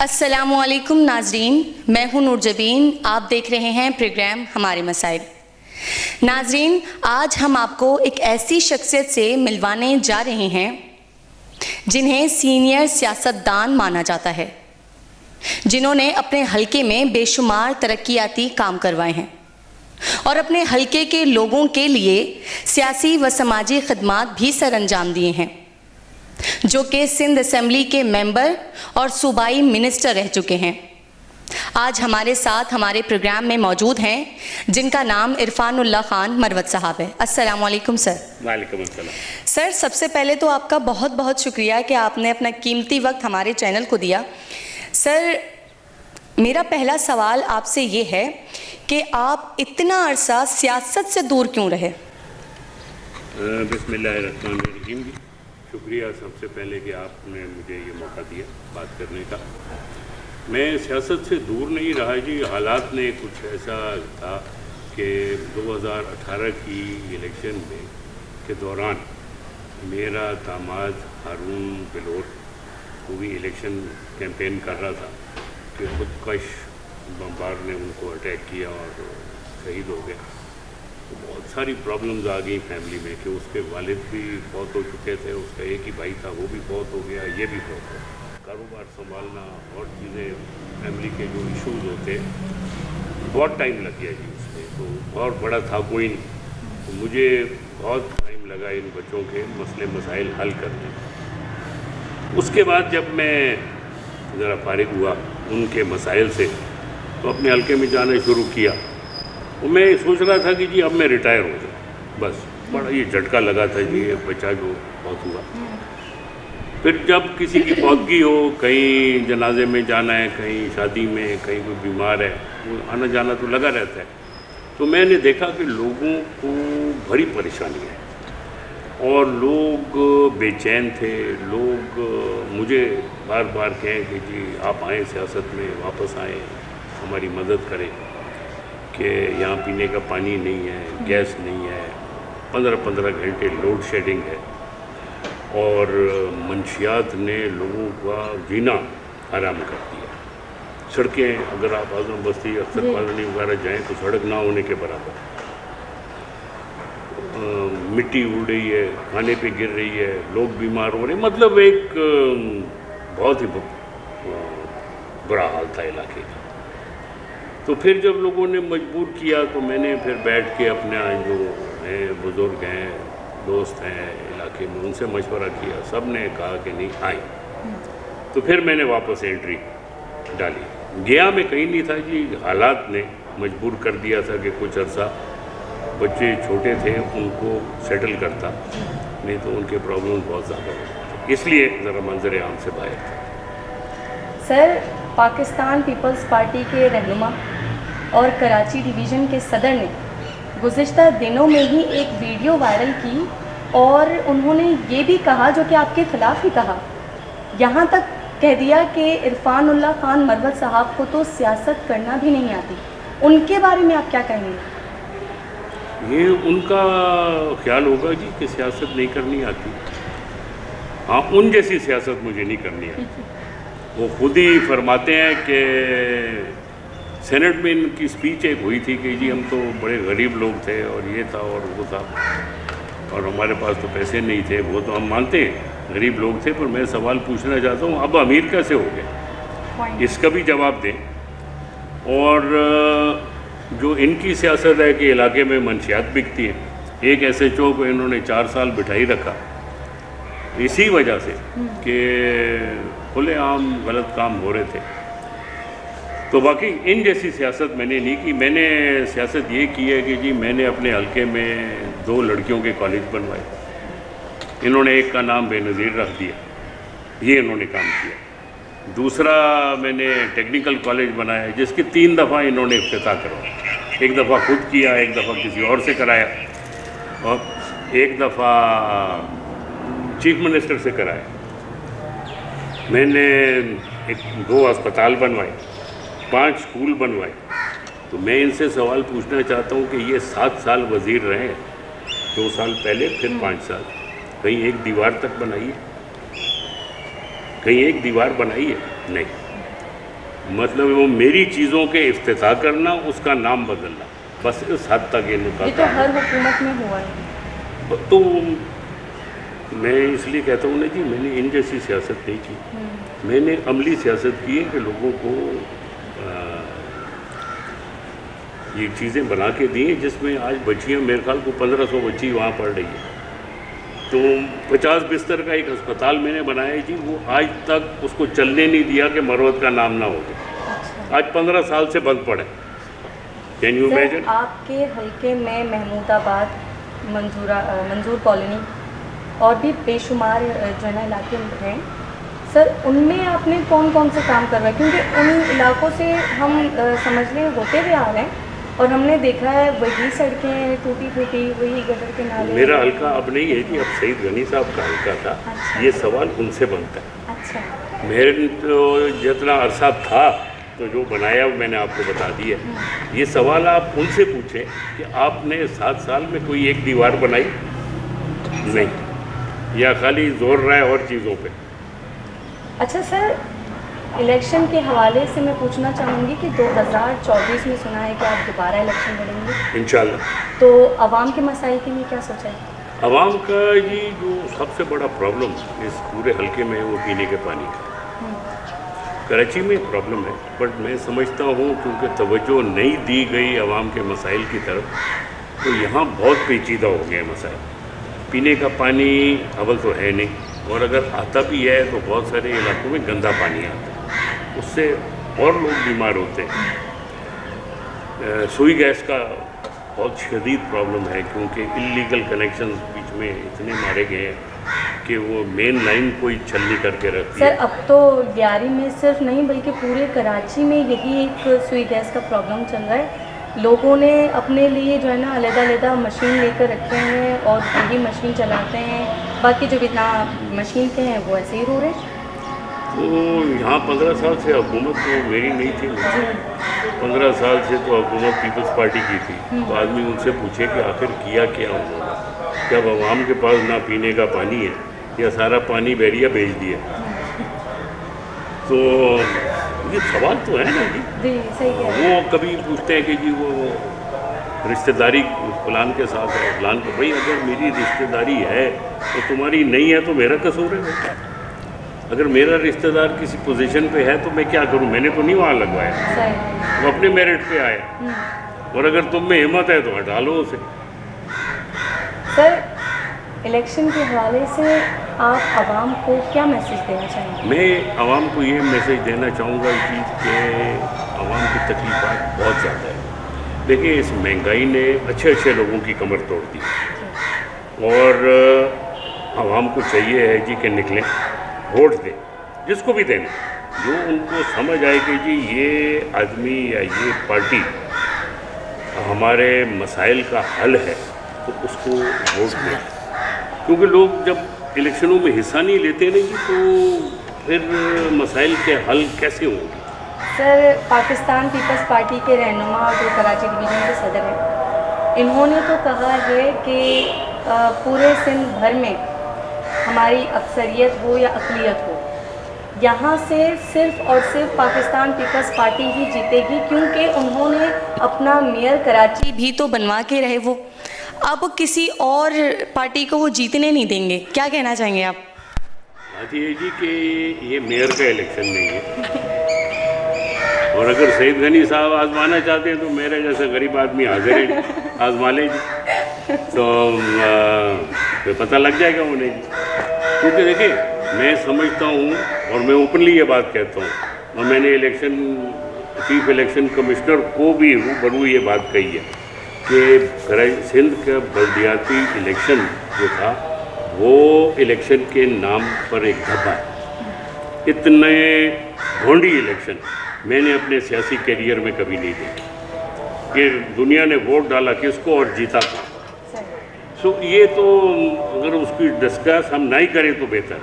अस्सलामुअलैकुम नाजरीन, मैं हूं नूरजबीन। आप देख रहे हैं प्रोग्राम हमारे मसाइल। नाजरीन, आज हम आपको एक ऐसी शख्सियत से मिलवाने जा रहे हैं जिन्हें सीनियर सियासतदान माना जाता है, जिन्होंने अपने हलके में बेशुमार तरक्याती काम करवाए हैं और अपने हलके के लोगों के लिए सियासी व समाजी खदमात भी सरअंजाम दिए हैं, जो कि सिंध असेंबली के मेंबर और सूबाई मिनिस्टर रह चुके हैं। आज हमारे साथ हमारे प्रोग्राम में मौजूद हैं जिनका नाम इरफानुल्लाह खान मरवत साहब है। अस्सलाम वालेकुम सर। वालेकुम अस्सलाम। सर, सबसे पहले तो आपका बहुत बहुत शुक्रिया कि आपने अपना कीमती वक्त हमारे चैनल को दिया। सर, मेरा पहला सवाल आपसे ये है कि आप इतना अरसा सियासत से दूर क्यों रहे? बिस्मिल्लाहिर्रहमानिर्रहीम। शुक्रिया सबसे पहले कि आपने मुझे ये मौका दिया बात करने का। मैं सियासत से दूर नहीं रहा जी, हालात ने कुछ ऐसा था कि 2018 की इलेक्शन में के दौरान मेरा दामाद हारून बिलोर, वो भी इलेक्शन कैंपेन कर रहा था कि खुदकश बमबार ने उनको अटैक किया और शहीद हो गया। तो बहुत सारी प्रॉब्लम्स आ गई फैमिली में कि उसके वालिद भी बहुत हो चुके थे, उसका एक ही भाई था वो भी बहुत हो गया, ये भी बहुत हो गया। कारोबार संभालना और चीज़ें, फैमिली के जो इश्यूज होते बहुत टाइम लग गया जी उसमें। तो बहुत बड़ा था कोई नहीं, तो मुझे बहुत टाइम लगा इन बच्चों के मसले मसाइल हल करने। उसके बाद जब मैं ज़रा फारिग हुआ उनके मसाइल से, तो अपने हल्के में जाना शुरू किया। तो मैं सोच रहा था कि जी अब मैं रिटायर हो जाऊँ, बस। बड़ा ये झटका लगा था जी, ये बच्चा जो बहुत हुआ। फिर जब किसी की मौतगी हो, कहीं जनाजे में जाना है, कहीं शादी में, कहीं कोई बीमार है, वो आना जाना तो लगा रहता है। तो मैंने देखा कि लोगों को बड़ी परेशानी है और लोग बेचैन थे। लोग मुझे बार बार कहें कि जी आप आएँ सियासत में, वापस आएँ, हमारी मदद करें कि यहाँ पीने का पानी नहीं है, गैस नहीं है, 15-15 घंटे लोड शेडिंग है और मंशियात ने लोगों का जीना हराम कर दिया। सड़कें, अगर आप आज़म बस्ती, अक्सर कॉलोनी वगैरह जाएं तो सड़क ना होने के बराबर। मिट्टी उड़ रही है, खाने पे गिर रही है, लोग बीमार हो रहे हैं। मतलब एक बहुत ही बुरा हाल था इलाके का। तो फिर जब लोगों ने मजबूर किया तो मैंने फिर बैठ के अपने जो हैं बुज़ुर्ग हैं, दोस्त हैं इलाके में, उनसे मशवरा किया। सब ने कहा कि नहीं आए। तो फिर मैंने वापस एंट्री डाली। गया मैं कहीं नहीं था जी, हालात ने मजबूर कर दिया था कि कुछ अर्सा बच्चे छोटे थे उनको सेटल करता, नहीं तो उनके प्रॉब्लम बहुत ज़्यादा हो, इसलिए ज़रा मंजर आम से बाहर था। सर, पाकिस्तान पीपल्स पार्टी के रहनुमा और कराची डिवीज़न के सदर ने गुज़िश्ता दिनों में ही एक वीडियो वायरल की और उन्होंने ये भी कहा, जो कि आपके ख़िलाफ़ ही कहा, यहाँ तक कह दिया कि इरफानुल्लाह खान मरवत साहब को तो सियासत करना भी नहीं आती। उनके बारे में आप क्या कहेंगे? ये उनका ख्याल होगा जी कि सियासत नहीं करनी आती। हाँ, उन जैसी सियासत मुझे नहीं करनी आती। वो खुद ही फरमाते हैं कि सेनेट में इनकी स्पीच एक हुई थी कि जी हम तो बड़े गरीब लोग थे और ये था और वो था और हमारे पास तो पैसे नहीं थे। वो तो हम मानते हैं गरीब लोग थे, पर मैं सवाल पूछना चाहता हूँ अब अमीर कैसे हो गए, इसका भी जवाब दें। और जो इनकी सियासत है कि इलाके में मंशियात बिकती है, एक SHO को इन्होंने 4 साल बिठाई रखा इसी वजह से कि खुलेआम गलत काम हो रहे थे। तो बाकी इन जैसी सियासत मैंने नहीं की। मैंने सियासत ये की है कि जी मैंने अपने हलके में 2 लड़कियों के कॉलेज बनवाए। इन्होंने एक का नाम बेनज़ीर रख दिया, ये इन्होंने काम किया। दूसरा मैंने टेक्निकल कॉलेज बनाया जिसकी 3 दफ़ा इन्होंने इफ्तिताह करवाया। एक दफ़ा खुद किया, एक दफ़ा किसी और से कराया और एक दफ़ा चीफ मिनिस्टर से कराया। मैंने 2 अस्पताल बनवाए, 5 स्कूल बनवाए। तो मैं इनसे सवाल पूछना चाहता हूँ कि ये 7 साल वज़ीर रहे, 2 साल पहले फिर 5 साल, कहीं एक दीवार तक बनाई है? कहीं एक दीवार बनाई है? नहीं। मतलब वो मेरी चीज़ों के इफ्तिताह करना, उसका नाम बदलना, बस इस हद तक इनका ये तो काम हर हुकूमत में हुआ है। है। तो मैं इसलिए कहता हूँ ना जी, मैंने इन जैसी सियासत नहीं की। मैंने अमली सियासत की है कि लोगों को ये चीज़ें बना के दी हैं जिसमें आज बच्चियाँ, मेरे ख्याल को 1500 बच्ची वहाँ पढ़ रही है। तो 50 बिस्तर का एक अस्पताल मैंने बनाया है जी, वो आज तक उसको चलने नहीं दिया कि मरवत का नाम ना हो। आज 15 साल से बंद पड़े। Can you imagine? आपके हल्के में महमूदाबाद, मंजूर कॉलोनी और भी बेशुमार जो है ना इलाके हैं सर, उनमें आपने कौन कौन से काम करवाए? क्योंकि उन इलाकों से हम समझ लें होते हुए आ रहे हैं और हमने देखा है वही सड़कें टूटी फूटी, वही गटर के नाले। मेरा हल्का अब नहीं है जी, अब सईद गनी साहब का हल्का था। अच्छा। ये सवाल उनसे बनता है। अच्छा। मेरे तो जितना अरसा था तो जो बनाया मैंने आपको बता दिया। ये सवाल आप उनसे पूछें कि आपने 7 साल में कोई एक दीवार बनाई? नहीं, या खाली जोर रहा है और चीज़ों पे। अच्छा सर, इलेक्शन के हवाले से मैं पूछना चाहूँगी कि 2024 में सुना है कि आप दोबारा इलेक्शन लड़ेंगे इंशाल्लाह। तो आवाम के मसाइल के लिए क्या सोचा है? आवाम का ये जो सबसे बड़ा प्रॉब्लम इस पूरे हल्के में है वो पीने के पानी का। कराची में प्रॉब्लम है, बट मैं समझता हूँ क्योंकि तवज्जो नहीं दी गई आवाम के मसाइल की तरफ, तो यहाँ बहुत पेचीदा हो गए मसाइल। पीने का पानी अव्वल तो है नहीं, और अगर आता भी है तो बहुत सारे इलाकों में गंदा पानी आता है, उससे और लोग बीमार होते हैं। सुई गैस का बहुत शदीद प्रॉब्लम है क्योंकि इलीगल कनेक्शंस बीच में इतने मारे गए हैं कि वो मेन लाइन कोई छलनी करके रखती है। सर अब तो ग्यारी में सिर्फ नहीं बल्कि पूरे कराची में यही एक सुई गैस का प्रॉब्लम चल रहा है। लोगों ने अपने लिए जो है ना अलग-अलग मशीन लेकर रखे हैं और यही मशीन चलाते हैं, बाकी जो बिना मशीन के हैं वो ऐसे ही रो रहे हैं। तो यहाँ 15 साल से हुकूमत तो मेरी नहीं थी, 15 साल से तो हुकूमत पीपल्स पार्टी की थी। तो आदमी उनसे पूछे कि आखिर किया क्या उन्होंने, जब आवाम के पास ना पीने का पानी है या सारा पानी बहरिया भेज दिया। तो ये सवाल तो है ना जी, सही कह रहे वो कभी पूछते हैं कि जी वो रिश्तेदारी फलान के साथ है, फलान को। भाई अगर मेरी रिश्तेदारी है तो तुम्हारी नहीं है तो मेरा कसूर है। अगर मेरा रिश्तेदार किसी पोजीशन पे है तो मैं क्या करूं? मैंने तो नहीं वहाँ लगवाया, वो अपने मेरिट पे आए। और अगर तुम में हिम्मत है तो हटा लो उसे। सर इलेक्शन के हवाले से आप आवाम को क्या मैसेज देना चाहेंगे? मैं आवाम को ये मैसेज देना चाहूँगा कि आवाम की तकलीफ़ात बहुत ज़्यादा है। देखिए, इस महंगाई ने अच्छे अच्छे लोगों की कमर तोड़ दी, और आवाम को चाहिए है जी कि निकलें, वोट दें, जिसको भी देना, जो उनको समझ आए कि जी ये आदमी या ये पार्टी हमारे मसाइल का हल है, तो उसको वोट दें। क्योंकि लोग जब इलेक्शनों में हिस्सा नहीं लेते नहीं तो फिर मसाइल के हल कैसे होंगे? सर पाकिस्तान पीपल्स पार्टी के रहनुमा जो कराची डिवीज़न के सदर हैं, इन्होंने तो कहा है कि पूरे सिंध भर में हमारी अक्सरियत हो या अक़लियत हो, यहाँ से सिर्फ़ और सिर्फ पाकिस्तान पीपल्स पार्टी ही जीतेगी, क्योंकि उन्होंने अपना मेयर कराची भी तो बनवा के रहे वो, अब किसी और पार्टी को वो जीतने नहीं देंगे। क्या कहना चाहेंगे आप? बात ये जी कि ये मेयर का इलेक्शन नहीं है, और अगर सईद गनी साहब आजमाना चाहते हैं तो मेरे जैसा गरीब आदमी हाजिर है, आजमा ले जी, तो फिर पता लग जाएगा उन्हें जी। क्योंकि देखिए, मैं समझता हूँ और मैं ओपनली ये बात कहता हूँ, और मैंने चीफ इलेक्शन कमिश्नर को भी रूबरू ये बात कही है कि सिंध का बल्दियाती इलेक्शन जो था वो इलेक्शन के नाम पर एक धब्बा है। इतने घोंडी इलेक्शन मैंने अपने सियासी करियर में कभी नहीं देखी कि दुनिया ने वोट डाला किसको और जीता कौन। सो ये तो अगर उसकी डिस्कस हम नहीं करें तो बेहतर,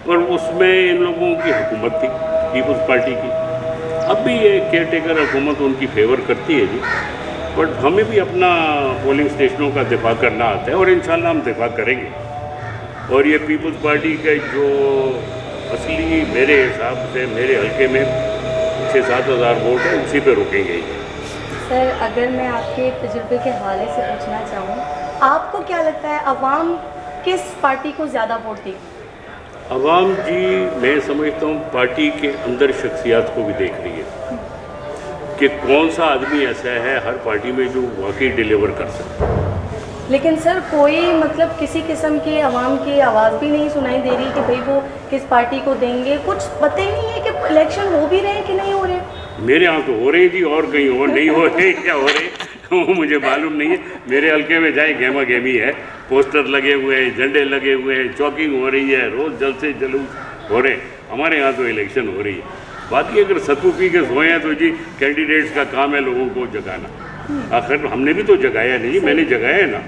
और उसमें इन लोगों की हुकूमत थी पीपल्स पार्टी की। अब भी ये केयर टेकर हुकूमत उनकी फेवर करती है जी, बट हमें भी अपना पोलिंग स्टेशनों का दिफा करना आता है, और इंशाल्लाह हम दिफा करेंगे। और ये पीपल्स पार्टी का जो असली मेरे हिसाब से मेरे हल्के में 6-7 हज़ार वोट है, उसी पे रुकेंगे ही। सर, अगर मैं आपके तजुर्बे के हवाले से पूछना चाहूँ, आपको क्या लगता है अवाम किस पार्टी को ज़्यादा वोट देगी? अवाम जी, मैं समझता हूँ पार्टी के अंदर शख्सियत को भी देख रही है कि कौन सा आदमी ऐसा है हर पार्टी में जो वाकई डिलीवर कर सकता है। लेकिन सर, कोई मतलब किसी किस्म की अवाम की आवाज़ भी नहीं सुनाई दे रही कि भाई वो किस पार्टी को देंगे। कुछ पता ही नहीं है कि इलेक्शन हो भी रहे हैं कि नहीं हो रहे। मेरे यहाँ तो हो रहे जी, और कहीं और नहीं हो रहे, क्या हो रहे वो मुझे मालूम नहीं है। मेरे हल्के में जाए गेमा गेमी है, पोस्टर लगे हुए हैं, झंडे लगे हुए हैं, चौकिंग हो रही है, रोज़ जलसे जुलूस हो रहे हैं। हमारे यहाँ तो इलेक्शन हो रही है। बाकी अगर सत्तू पी के सोए हैं तो जी कैंडिडेट्स का काम है लोगों को जगाना। आखिर हमने भी तो जगाया नहीं, मैंने जगाया है ना।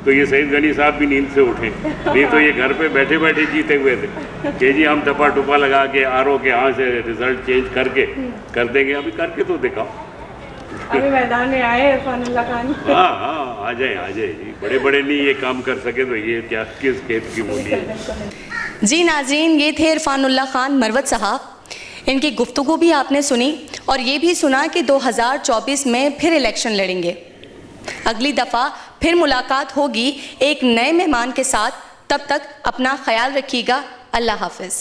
तो ये सईद गनी साहब भी नींद से उठे, नहीं तो ये घर पे बैठे बैठे जीते हुए थे कि जी हम टपा टुपा लगा के आरओ के यहाँ से रिजल्ट चेंज करके कर देंगे। अभी करके तो दिखाओ। अभी मैदान में आए इरफानुल्लाह खान। हाँ, आ जाए जी। बड़े बड़े नहीं ये काम कर सके तो ये क्या किस खेत की मूली है। जी नाज़रीन, ये थे इरफानुल्लाह खान मरवत साहब। इनकी गुफ्तगू भी आपने सुनी और ये भी सुना कि 2024 में फिर इलेक्शन लड़ेंगे। अगली दफ़ा फिर मुलाकात होगी एक नए मेहमान के साथ। तब तक अपना ख्याल रखिएगा। अल्लाह हाफ़िज़।